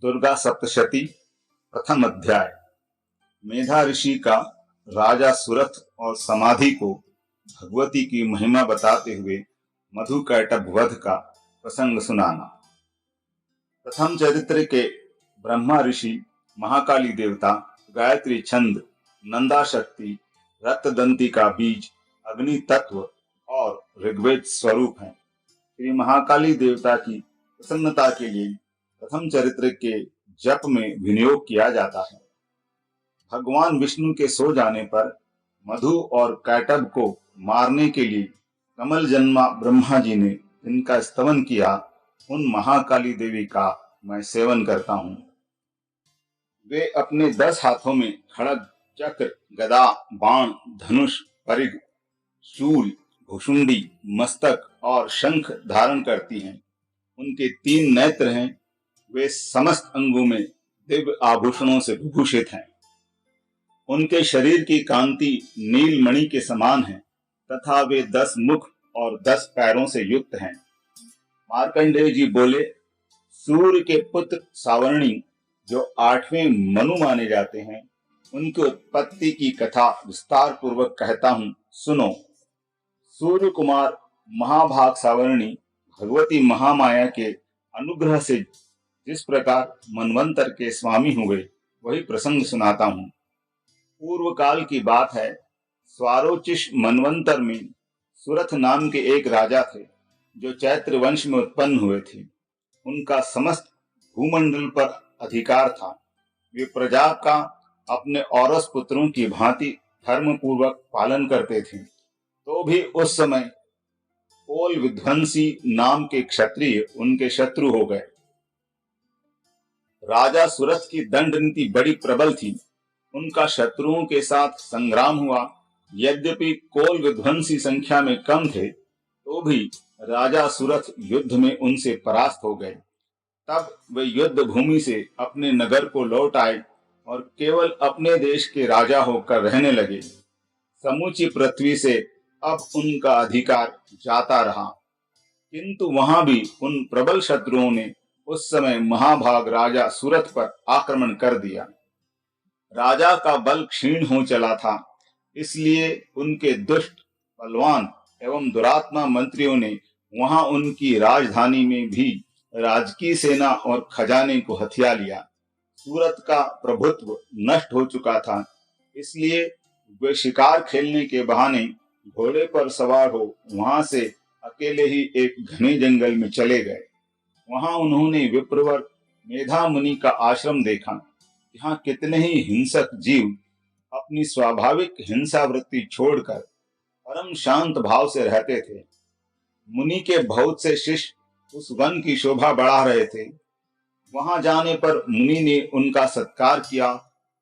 दुर्गा सप्तशती प्रथम अध्याय। मेधा ऋषि का राजा सुरथ और समाधि को भगवती की महिमा बताते हुए मधुकैटभ वध का प्रसंग सुनाना। प्रथम चरित्र के ब्रह्मा ऋषि, महाकाली देवता, गायत्री छंद, नंदा शक्ति, रक्तदंती का बीज, अग्नि तत्व और ऋग्वेद स्वरूप हैं। श्री महाकाली देवता की प्रसन्नता के लिए प्रथम चरित्र के जप में विनियोग किया जाता है। भगवान विष्णु के सो जाने पर मधु और कैटभ को मारने के लिए कमल जन्मा ब्रह्मा जी ने इनका स्तवन किया, उन महाकाली देवी का मैं सेवन करता हूँ। वे अपने 10 हाथों में खड्ग, चक्र, गदा, बाण, धनुष, परिघ, शूल, भुशुंडी, मस्तक और शंख धारण करती हैं। उनके 3 नेत्र हैं। वे समस्त अंगों में दिव्य आभूषणों से विभूषित हैं। उनके शरीर की कांति नीलमणि के समान है तथा वे 10 मुख और 10 पैरों से युक्त हैं। मार्कंडेय जी बोले, सूर्य के पुत्र सावर्णी जो 8वें मनु माने जाते हैं, उनकी उत्पत्ति की कथा विस्तार पूर्वक कहता हूँ, सुनो। सूर्य कुमार महाभाग सावर्णी भगवती महामाया के अनुग्रह से जिस प्रकार मनवंतर के स्वामी हुए, वही प्रसंग सुनाता हूँ। पूर्व काल की बात है। स्वारोचिष मनवंतर में सुरथ नाम के एक राजा थे, जो चैत्र वंश में उत्पन्न हुए थे। उनका समस्त भूमंडल पर अधिकार था। वे प्रजा का अपने औरस पुत्रों की भांति धर्म पूर्वक पालन करते थे। तो भी उस समय कोल विध्वंसी नाम के क्षत्रिय उनके शत्रु हो गए। राजा सुरथ की दंड नीति बड़ी प्रबल थी। उनका शत्रुओं के साथ संग्राम हुआ। यद्यपि कोल विध्वंसी संख्या में कम थे, तो भी राजा सुरथ युद्ध में उनसे परास्त हो गए। तब वे युद्ध भूमि से अपने नगर को लौट आए और केवल अपने देश के राजा होकर रहने लगे। समूची पृथ्वी से अब उनका अधिकार जाता रहा, किंतु वहां भी उन प्रबल शत्रुओं ने उस समय महाभाग राजा सुरथ पर आक्रमण कर दिया। राजा का बल क्षीण हो चला था, इसलिए उनके दुष्ट, बलवान एवं दुरात्मा मंत्रियों ने वहां उनकी राजधानी में भी राजकीय सेना और खजाने को हथिया लिया। सूरत का प्रभुत्व नष्ट हो चुका था, इसलिए वे शिकार खेलने के बहाने घोड़े पर सवार हो वहां से अकेले ही एक घने जंगल में चले गए। वहां उन्होंने विप्रवर मेधा मुनि का आश्रम देखा। यहाँ कितने ही हिंसक जीव अपनी स्वाभाविक हिंसा वृत्ति छोड़कर परम शांत भाव से रहते थे। मुनि के बहुत से शिष्य उस वन की शोभा बढ़ा रहे थे। वहां जाने पर मुनि ने उनका सत्कार किया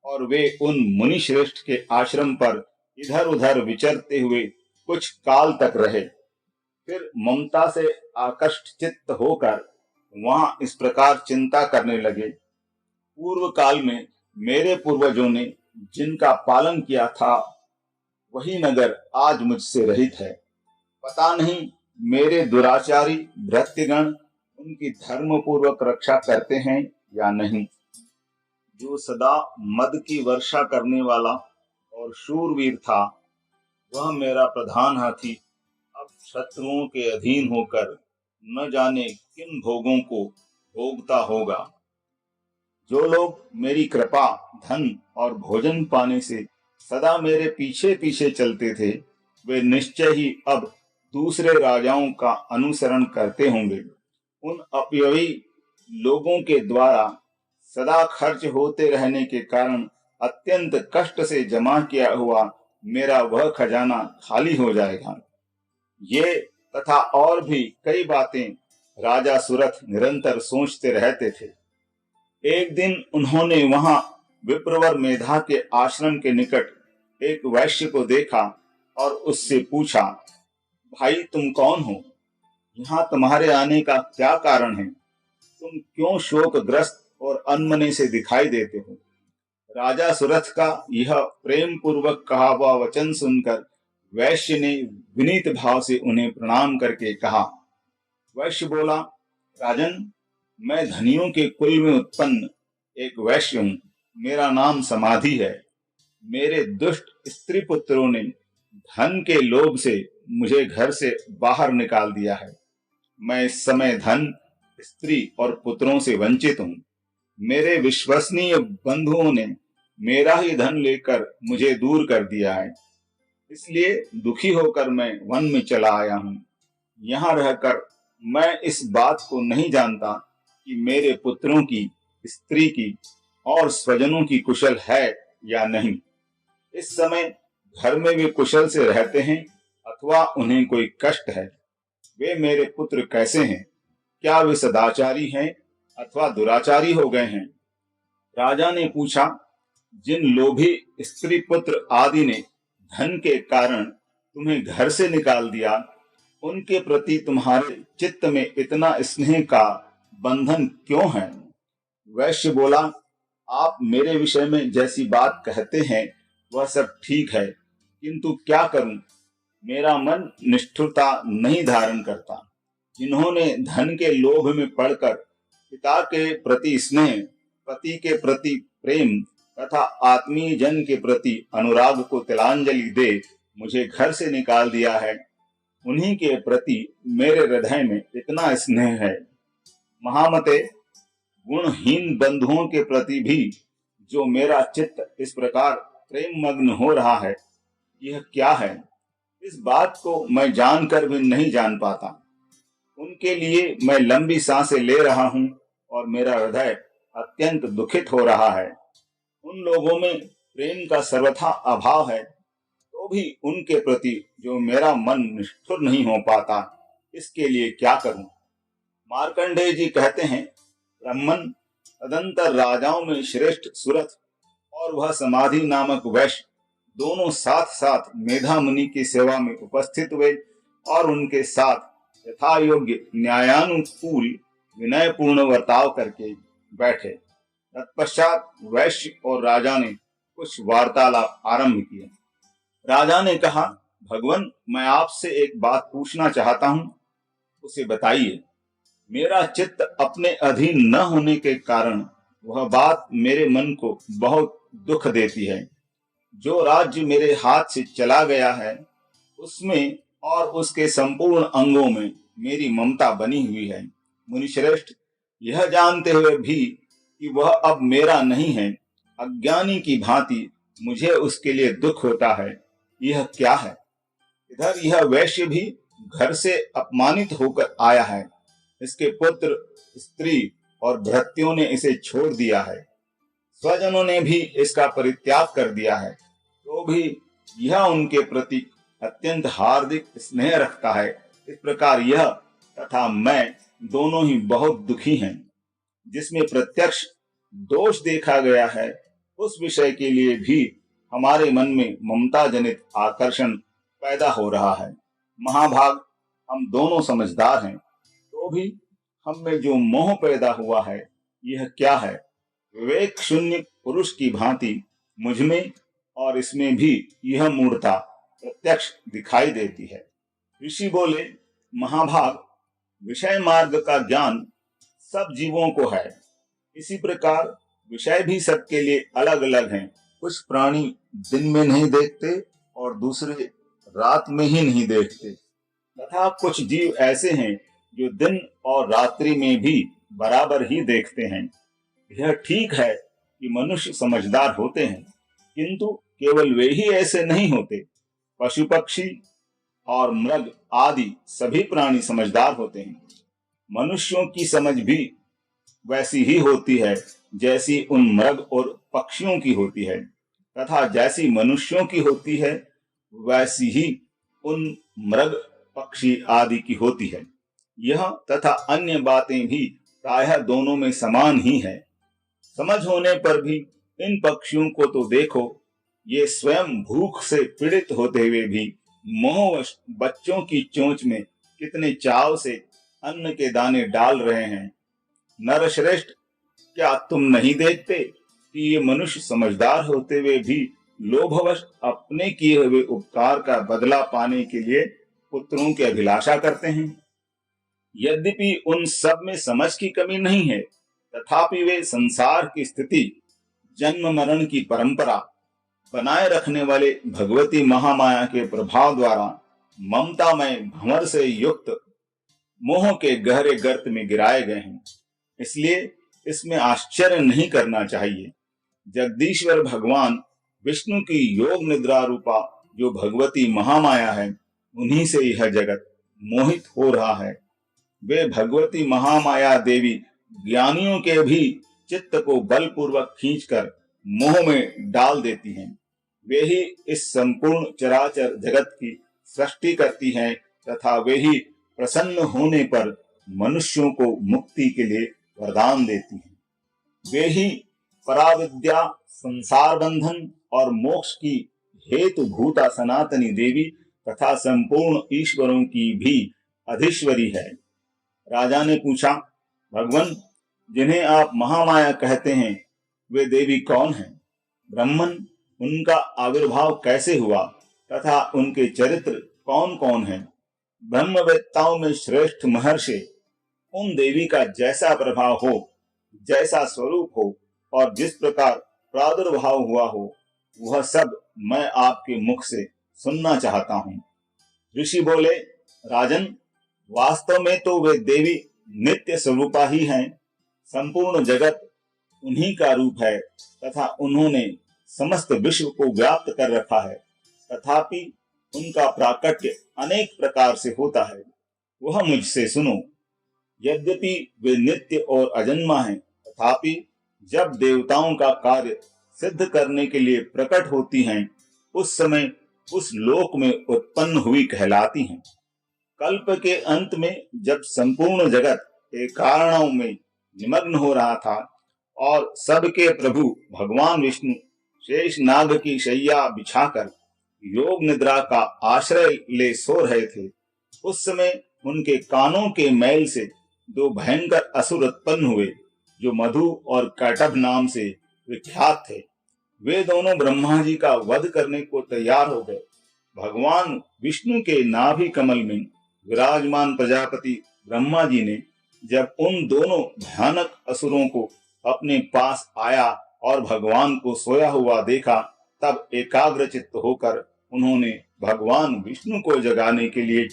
और वे उन मुनि श्रेष्ठ के आश्रम पर इधर उधर विचरते हुए कुछ काल तक रहे। फिर ममता से आकर्षित चित्त होकर वहां इस प्रकार चिंता करने लगे, पूर्व काल में मेरे पूर्वजों ने जिनका पालन किया था, वही नगर आज मुझसे रहित है। पता नहीं मेरे दुराचारी भृत्यगण उनकी धर्म पूर्वक रक्षा करते हैं या नहीं। जो सदा मद की वर्षा करने वाला और शूरवीर था, वह मेरा प्रधान हाथी अब शत्रुओं के अधीन होकर न जाने किन भोगों को भोगता होगा। जो लोग मेरी कृपा, धन और भोजन पाने से सदा मेरे पीछे पीछे चलते थे, वे निश्चय ही अब दूसरे राजाओं का अनुसरण करते होंगे। उन अपव्ययी लोगों के द्वारा सदा खर्च होते रहने के कारण अत्यंत कष्ट से जमा किया हुआ मेरा वह खजाना खाली हो जाएगा। ये तथा और भी कई बातें राजा सुरथ निरंतर सोचते रहते थे। एक दिन उन्होंने वहां विप्रवर मेधा के आश्रम के निकट एक वैश्य को देखा और उससे पूछा, भाई तुम कौन हो? यहाँ तुम्हारे आने का क्या कारण है? तुम क्यों शोकग्रस्त और अनमने से दिखाई देते हो? राजा सुरथ का यह प्रेम पूर्वक कहा हुआ वचन सुनकर वैश्य ने विनीत भाव से उन्हें प्रणाम करके कहा। वैश्य बोला, राजन, मैं धनियों के कुल में उत्पन्न एक वैश्य हूँ। मेरा नाम समाधि है। मेरे दुष्ट स्त्री पुत्रों ने धन के लोभ से मुझे घर से बाहर निकाल दिया है। मैं इस समय धन, स्त्री और पुत्रों से वंचित हूँ। मेरे विश्वसनीय बंधुओं ने मेरा ही धन लेकर मुझे दूर कर दिया है। इसलिए दुखी होकर मैं वन में चला आया हूँ। यहाँ रहकर मैं इस बात को नहीं जानता कि मेरे पुत्रों की, स्त्री की और स्वजनों की कुशल है या नहीं। इस समय घर में वे कुशल से रहते हैं अथवा उन्हें कोई कष्ट है। वे मेरे पुत्र कैसे हैं? क्या वे सदाचारी हैं अथवा दुराचारी हो गए हैं? राजा ने पूछा, जिन लोभी स्त्री पुत्र आदि ने धन के कारण तुम्हें घर से निकाल दिया, उनके प्रति तुम्हारे चित्त में इतना स्नेह का बंधन क्यों है? वैश्य बोला, आप मेरे विषय में जैसी बात कहते हैं वह सब ठीक है, किंतु क्या करूं? मेरा मन निष्ठुरता नहीं धारण करता। जिन्होंने धन के लोभ में पड़कर पिता के प्रति स्नेह, पति के प्रति प्रेम तथा आत्मीय जन के प्रति अनुराग को तिलांजलि दे मुझे घर से निकाल दिया है, उन्हीं के प्रति मेरे हृदय में इतना स्नेह है। महामते, गुणहीन बंधुओं के प्रति भी जो मेरा चित्त इस प्रकार प्रेम मग्न हो रहा है, यह क्या है? इस बात को मैं जानकर भी नहीं जान पाता। उनके लिए मैं लंबी सांसें ले रहा हूँ और मेरा हृदय अत्यंत दुखित हो रहा है। उन लोगों में प्रेम का सर्वथा अभाव है, तो भी उनके प्रति जो मेरा मन निष्ठुर नहीं हो पाता, इसके लिए क्या करूं? मार्कंडेय जी कहते हैं, ब्राह्मण तदंतर राजाओं में श्रेष्ठ सुरथ और वह समाधि नामक वैश्य दोनों साथ साथ मेधा मुनि की सेवा में उपस्थित हुए और उनके साथ यथा योग्य न्यायानुकूल विनयपूर्ण वर्ताव करके बैठे। तत्पश्चात वैश्य और राजा ने कुछ वार्तालाप आरंभ किया। राजा ने कहा, भगवान, मैं आपसे एक बात पूछना चाहता हूँ, उसे बताइए। मेरा चित्त अपने अधीन न होने के कारण वह बात मेरे मन को बहुत दुख देती है। जो राज्य मेरे हाथ से चला गया है, उसमें और उसके संपूर्ण अंगों में मेरी ममता बनी हुई है। मुनिश्रेष्ठ, यह जानते हुए भी कि वह अब मेरा नहीं है, अज्ञानी की भांति मुझे उसके लिए दुख होता है। यह क्या है? इधर यह वैश्य भी घर से अपमानित होकर आया है। इसके पुत्र, स्त्री और भृत्यों ने इसे छोड़ दिया है। स्वजनों ने भी इसका परित्याग कर दिया है, तो भी यह उनके प्रति अत्यंत हार्दिक स्नेह रखता है। इस प्रकार यह तथा मैं दोनों ही बहुत दुखी हैं। जिसमें प्रत्यक्ष दोष देखा गया है, उस विषय के लिए भी हमारे मन में ममता जनित आकर्षण पैदा हो रहा है। महाभाग, हम दोनों समझदार हैं, तो भी हम में जो मोह पैदा हुआ है, यह क्या है? विवेक शून्य पुरुष की भांति मुझमें और इसमें भी यह मूढ़ता प्रत्यक्ष दिखाई देती है। ऋषि बोले, महाभाग, विषय मार्ग का ज्ञान सब जीवों को है। इसी प्रकार विषय भी सबके लिए अलग अलग हैं। कुछ प्राणी दिन में नहीं देखते और दूसरे रात में ही नहीं देखते, तथा कुछ जीव ऐसे हैं जो दिन और रात्रि में भी बराबर ही देखते हैं। यह ठीक है कि मनुष्य समझदार होते हैं, किंतु केवल वे ही ऐसे नहीं होते। पशु पक्षी और मृग आदि सभी प्राणी समझदार होते हैं। मनुष्यों की समझ भी वैसी ही होती है जैसी उन मृग और पक्षियों की होती है, तथा जैसी मनुष्यों की होती है वैसी ही उन मृग पक्षी आदि की होती है। यह तथा अन्य बातें भी प्रायः दोनों में समान ही है। समझ होने पर भी इन पक्षियों को तो देखो, ये स्वयं भूख से पीड़ित होते हुए भी मोहवश बच्चों की चोंच में कितने चाव से अन्न के दाने डाल रहे हैं। नरश्रेष्ठ, क्या तुम नहीं देखते कि ये मनुष्य समझदार होते हुए भी लोभवश अपने किए हुए उपकार का बदला पाने के लिए पुत्रों की अभिलाषा करते हैं? यद्यपि उन सब में समझ की कमी नहीं है, तथापि वे संसार की स्थिति, जन्म मरण की परंपरा बनाए रखने वाले भगवती महामाया के प्रभाव द्वारा ममतामय भंवर से युक्त मोह के गहरे गर्त में गिराए गए हैं। इसलिए इसमें आश्चर्य नहीं करना चाहिए। जगदीश्वर भगवान विष्णु की योग निद्रा रूपा जो भगवती महामाया है, उन्हीं से यह जगत मोहित हो रहा है। वे भगवती महामाया देवी ज्ञानियों के भी चित्त को बलपूर्वक खींचकर मोह में डाल देती हैं। वे ही इस संपूर्ण चराचर जगत की सृष्टि करती हैं तथा वे ही प्रसन्न होने पर मनुष्यों को मुक्ति के लिए वरदान देती हैं। वे ही पराविद्या, संसार बंधन और मोक्ष की हेतु भूता सनातनी देवी तथा संपूर्ण ईश्वरों की भी अधीश्वरी है। राजा ने पूछा, भगवान, जिन्हें आप महामाया कहते हैं, वे देवी कौन हैं? ब्राह्मण, उनका आविर्भाव कैसे हुआ तथा उनके चरित्र कौन कौन हैं? ब्रह्मवेत्ताओं में श्रेष्ठ महर्षि उन देवी का जैसा प्रभाव हो, जैसा स्वरूप हो और जिस प्रकार प्रादुर्भाव हुआ हो, वह सब मैं आपके मुख से सुनना चाहता हूँ। ऋषि बोले, राजन, वास्तव में तो वे देवी नित्य स्वरूपा ही हैं। संपूर्ण जगत उन्हीं का रूप है तथा उन्होंने समस्त विश्व को व्याप्त कर रखा है। तथापि उनका प्राकट्य अनेक प्रकार से होता है। वह मुझसे सुनो। यद्यपि वे नित्य और अजन्मा हैं, तथापि जब देवताओं का कार्य सिद्ध करने के लिए प्रकट होती हैं, उस समय उस लोक में उत्पन्न हुई कहलाती हैं। कल्प के अंत में जब संपूर्ण जगत एक कारणों में निमग्न हो रहा था और सबके प्रभु भगवान विष्णु शेष नाग की शैया बिछाकर योग निद्रा का आश्रय ले सो रहे थे, उस समय उनके कानों के मैल से दो भयंकर असुर उत्पन्न हुए, जो मधु और कैटभ नाम से विख्यात थे। वे दोनों ब्रह्मा जी का वध करने को तैयार हो गए। भगवान विष्णु के नाभि कमल में विराजमान प्रजापति ब्रह्मा जी ने जब उन दोनों भयानक असुरों को अपने पास आया और भगवान को सोया हुआ देखा, तब एकाग्रचित्त होकर उन्होंने भगवान विष्णु को जगाने के लिए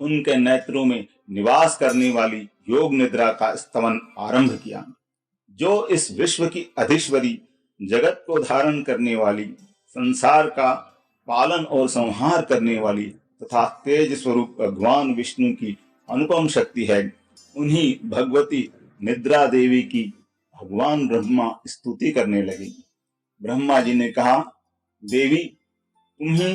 उनके नेत्रों में निवास करने वाली योग निद्रा का स्तवन आरंभ किया। जो इस विश्व की अधीश्वरी, जगत को धारण करने वाली, संसार का पालन और संहार करने वाली तथा तेज स्वरूप भगवान विष्णु की अनुपम शक्ति है, उन्हीं भगवती निद्रा देवी की भगवान ब्रह्मा स्तुति करने लगे। ब्रह्मा जी ने कहा, देवी, तुम ही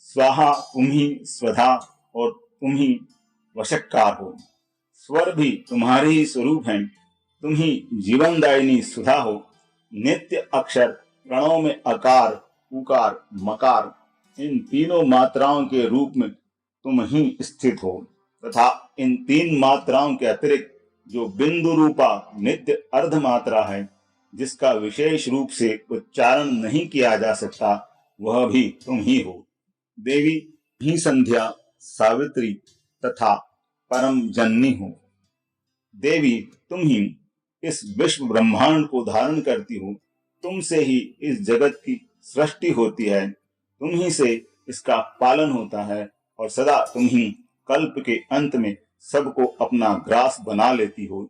स्वाहा, तुम ही स्वधा और तुम ही वशक्कार हो। स्वर भी तुम्हारे ही स्वरूप हैं। तुम ही जीवनदायिनी सुधा हो। नित्य अक्षर प्रणव में अकार, उकार, मकार, इन तीनों मात्राओं के रूप में तुम ही स्थित हो तथा इन तीन मात्राओं के अतिरिक्त जो बिंदु रूपा नित्य अर्ध मात्रा है, जिसका विशेष रूप से उच्चारण नहीं किया जा सकता, वह भी तुम ही हो। देवी ही संध्या, सावित्री तथा परम जननी हो। देवी, तुम ही इस विश्व ब्रह्मांड को धारण करती हो। तुमसे ही इस जगत की सृष्टि होती है। तुम ही से इसका पालन होता है और सदा तुम ही कल्प के अंत में सबको अपना ग्रास बना लेती हो।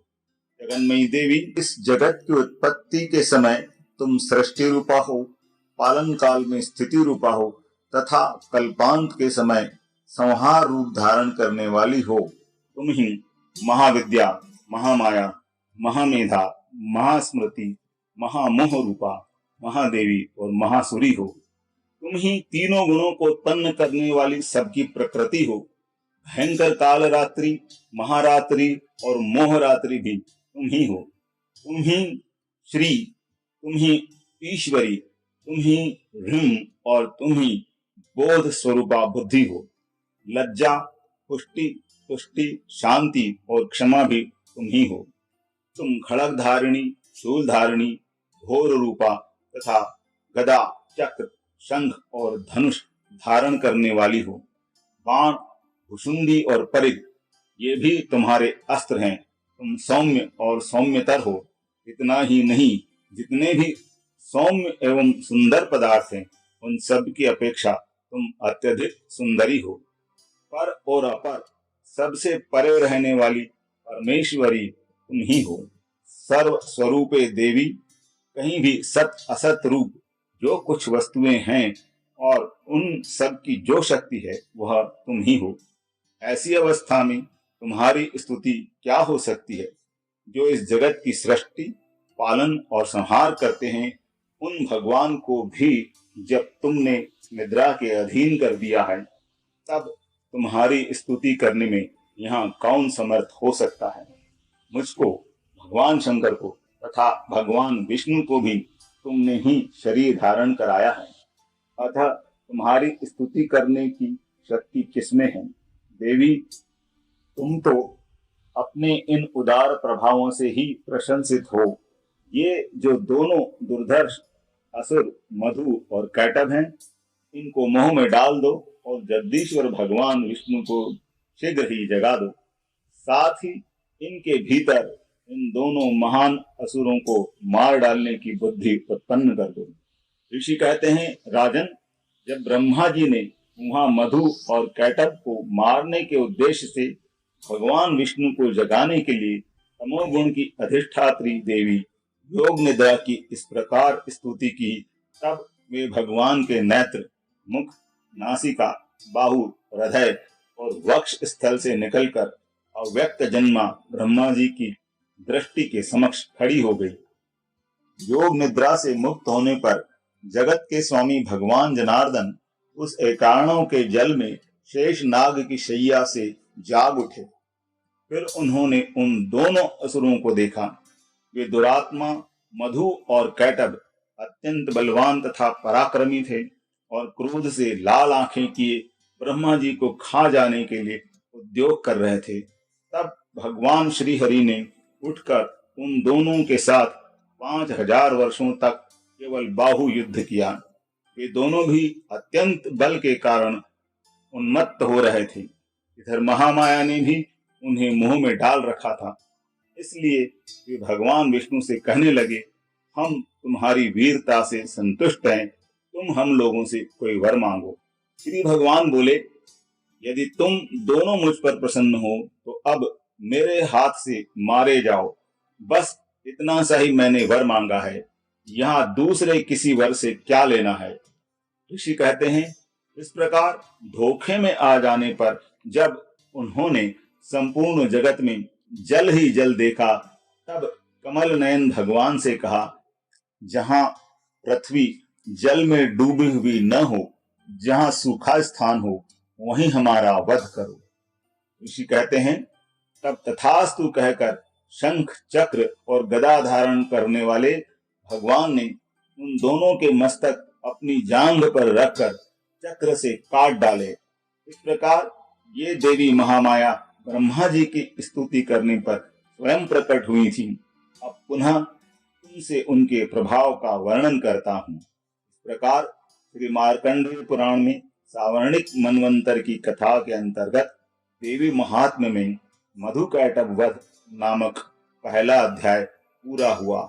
जगन्मयी देवी, इस जगत की उत्पत्ति के समय तुम सृष्टि रूपा हो, पालन काल में स्थिति रूपा हो तथा कल्पांत के समय संहार रूप धारण करने वाली हो। तुम ही महाविद्या, महामाया, महामेधा, महास्मृति, महामोह रूपा, महादेवी और महासुरी हो। तुम ही तीनों गुणों को उत्पन्न करने वाली सबकी प्रकृति हो। भयंकर काल रात्रि, महारात्रि और मोह रात्रि भी तुम ही हो। तुम ही श्री, तुम ही ईश्वरी, तुम ही ह्रीं और तुम ही बोध स्वरूपा बुद्धि हो। लज्जा, पुष्टि, तुष्टि, शांति और क्षमा भी तुम ही हो। तुम खड़ग धारिणी, शूल धारिणी, घोर रूपा तथा गदा, चक्र, शंख और धनुष धारण करने वाली हो। बाण, भुशुंडी और परिघ ये भी तुम्हारे अस्त्र हैं। तुम सौम्य और सौम्यतर हो। इतना ही नहीं, जितने भी सौम्य एवं सुंदर पदार्थ हैं उन सब की अपेक्षा तुम अत्यधिक सुंदरी हो। पर और अपर सबसे परे रहने वाली परमेश्वरी तुम ही हो। सर्व स्वरूपे देवी, कहीं भी सत असत रूप जो कुछ वस्तुएं हैं और उन सब की जो शक्ति है वह तुम ही हो। ऐसी अवस्था में तुम्हारी स्तुति क्या हो सकती है? जो इस जगत की सृष्टि, पालन और संहार करते हैं, उन भगवान को भी जब तुमने निद्रा के अधीन कर दिया है, तब तुम्हारी स्तुति करने में यहाँ कौन समर्थ हो सकता है? मुझको, भगवान शंकर को तथा भगवान विष्णु को भी तुमने ही शरीर धारण कराया है, अतः तुम्हारी स्तुति करने की शक्ति किसमें है? देवी, तुम तो अपने इन उदार प्रभावों से ही प्रशंसित हो। ये जो दोनों दुर्धर्ष असुर मधु और कैटभ हैं, इनको मोह में डाल दो और जगदीश्वर भगवान विष्णु को शीघ्र ही जगा दो। साथ ही इनके भीतर इन दोनों महान असुरों को मार डालने की बुद्धि उत्पन्न कर दो। ऋषि कहते हैं, राजन, जब ब्रह्मा जी ने वहां मधु और कैटभ को मारने के उद्देश्य से भगवान विष्णु को जगाने के लिए तमोगुण की अधिष्ठात्री देवी योग निद्रा की इस प्रकार स्तुति की, तब वे भगवान के नेत्र, मुख, नासिका, बाहु, हृदय और वक्ष स्थल से निकलकर अव्यक्त जन्मा ब्रह्मा जी की दृष्टि के समक्ष खड़ी हो गई। योग निद्रा से मुक्त होने पर जगत के स्वामी भगवान जनार्दन उस एकाणों के जल में शेष नाग की शैया से जाग उठे। फिर उन्होंने उन दोनों असुरों को देखा। वे दुरात्मा मधु और कैटभ अत्यंत बलवान तथा पराक्रमी थे और क्रोध से लाल आंखें किए ब्रह्मा जी को खा जाने के लिए उद्योग कर रहे थे। तब भगवान श्री हरि ने उठकर उन दोनों के साथ 5000 वर्षों तक केवल बाहु युद्ध किया। वे दोनों भी अत्यंत बल के कारण उन्मत्त हो रहे थे। इधर महामाया ने भी उन्हें मुंह में डाल रखा था। इसलिए वे भगवान विष्णु से कहने लगे, हम तुम्हारी वीरता से संतुष्ट हैं, तुम हम लोगों से कोई वर मांगो। श्री भगवान बोले, यदि तुम दोनों मुझ पर प्रसन्न हो तो अब मेरे हाथ से मारे जाओ। बस इतना सा ही मैंने वर मांगा है, यहाँ दूसरे किसी वर से क्या लेना है। ऋषि कहते हैं, इस प्रकार धोखे में आ जाने पर जब उन्होंने संपूर्ण जगत में जल ही जल देखा, तब कमल नयन भगवान से कहा, जहां पृथ्वी जल में डूबी हुई न हो, जहां सूखा स्थान हो, वहीं हमारा वध करो। ऋषि कहते हैं, तब तथास्तु कहकर शंख, चक्र और गदा धारण करने वाले भगवान ने उन दोनों के मस्तक अपनी जांघ पर रखकर चक्र से काट डाले। इस प्रकार ये देवी महामाया ब्रह्मा जी की स्तुति करने पर स्वयं प्रकट हुई थी। अब पुनः तुमसे उनके प्रभाव का वर्णन करता हूँ। इस प्रकार श्री मार्कंडेय पुराण में सावर्णिक मनवंतर की कथा के अंतर्गत देवी महात्म्य में मधु कैटभ वध नामक पहला अध्याय पूरा हुआ।